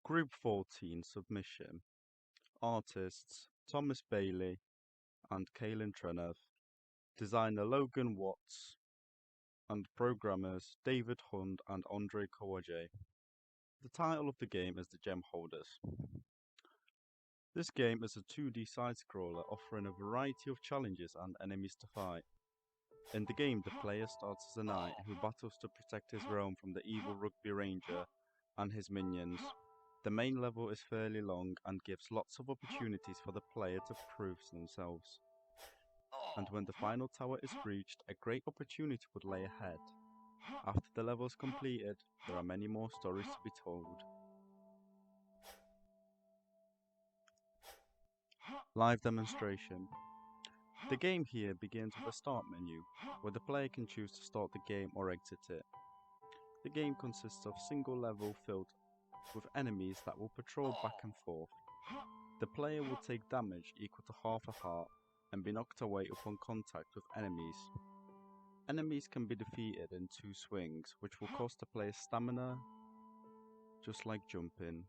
Group 14 Submission. Artists Thomas Bailey and Kaylin Trenev. Designer Logan Watts. And programmers David Hund and Andre Kawaje. The title of the game is The Gem Holders. This game is a 2D side-scroller offering a variety of challenges and enemies to fight. In the game, the player starts as a knight who battles to protect his realm from the evil Rugby Ranger and his minions. The main level is fairly long and gives lots of opportunities for the player to prove themselves. And when the final tower is reached, a great opportunity would lay ahead. After the level is completed, there are many more stories to be told. Live demonstration. The game here begins with a start menu, where the player can choose to start the game or exit it. The game consists of a single level filled with enemies that will patrol back and forth. The player will take damage equal to half a heart and be knocked away upon contact with enemies. Enemies can be defeated in 2 swings, which will cost the player stamina, just like jumping.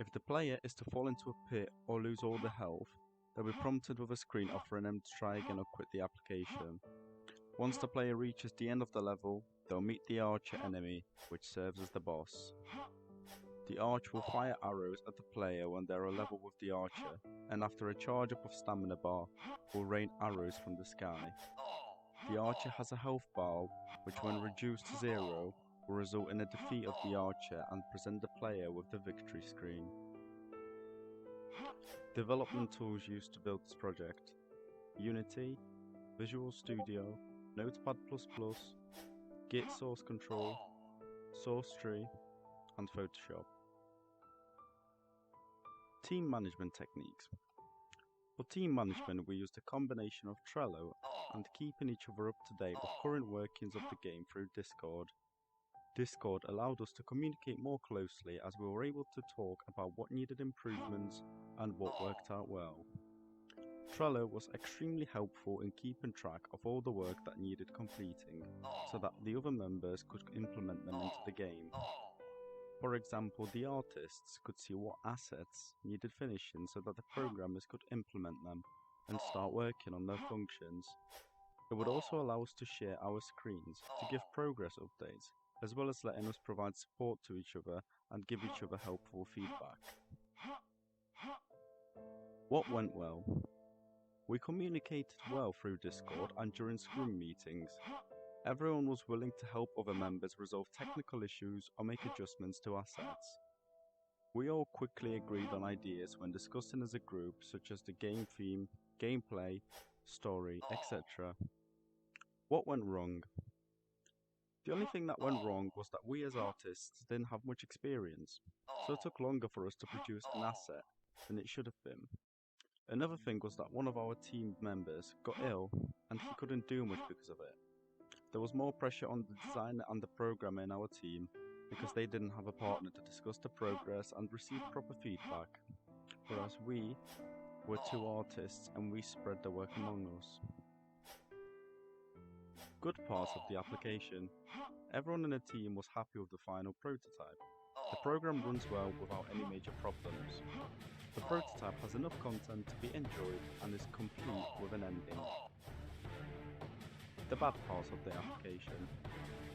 If the player is to fall into a pit or lose all the health, they'll be prompted with a screen offering them to try again or quit the application. Once the player reaches the end of the level, they'll meet the archer enemy, which serves as the boss. The archer will fire arrows at the player when they are level with the archer, and after a charge up of stamina bar, will rain arrows from the sky. The archer has a health bar, which when reduced to 0, will result in a defeat of the archer and present the player with the victory screen. Development tools used to build this project: Unity, Visual Studio, Notepad++, Git Source Control, SourceTree, and Photoshop. Team management techniques. For team management, we used a combination of Trello and keeping each other up to date with current workings of the game through Discord. Discord allowed us to communicate more closely as we were able to talk about what needed improvements and what worked out well. Trello was extremely helpful in keeping track of all the work that needed completing, so that the other members could implement them into the game. For example, the artists could see what assets needed finishing so that the programmers could implement them and start working on their functions. It would also allow us to share our screens to give progress updates, as well as letting us provide support to each other and give each other helpful feedback. What went well? We communicated well through Discord and during Scrum meetings. Everyone was willing to help other members resolve technical issues or make adjustments to assets. We all quickly agreed on ideas when discussing as a group, such as the game theme, gameplay, story, etc. What went wrong? The only thing that went wrong was that we as artists didn't have much experience, so it took longer for us to produce an asset than it should have been. Another thing was that one of our team members got ill and he couldn't do much because of it. There was more pressure on the designer and the programmer in our team because they didn't have a partner to discuss the progress and receive proper feedback, whereas we were 2 artists and we spread the work among us. Good parts of the application. Everyone in the team was happy with the final prototype. The program runs well without any major problems. The prototype has enough content to be enjoyed and is complete with an ending. The bad parts of the application.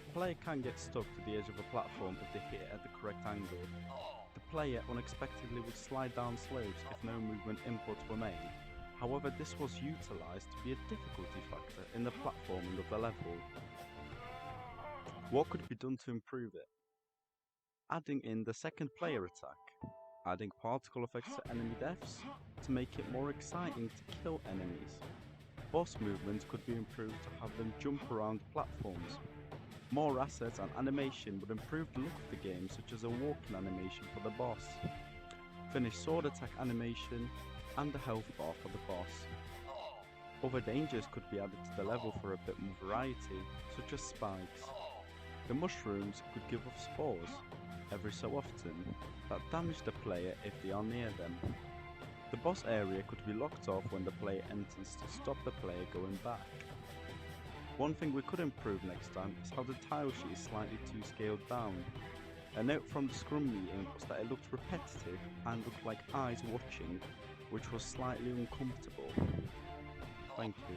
The player can get stuck to the edge of a platform if they hit it at the correct angle. The player unexpectedly would slide down slopes if no movement inputs were made. However, this was utilised to be a difficulty factor in the platforming of the level. What could be done to improve it? Adding in the second player attack. Adding particle effects to enemy deaths to make it more exciting to kill enemies. Boss movements could be improved to have them jump around platforms. More assets and animation would improve the look of the game, such as a walking animation for the boss, finished sword attack animation, and a health bar for the boss. Other dangers could be added to the level for a bit more variety, such as spikes. The mushrooms could give off spores, every so often, that damage the player if they are near them. The boss area could be locked off when the player enters to stop the player going back. One thing we could improve next time is how the tile sheet is slightly too scaled down. A note from the Scrum meeting was that it looked repetitive and looked like eyes watching, which was slightly uncomfortable. Thank you.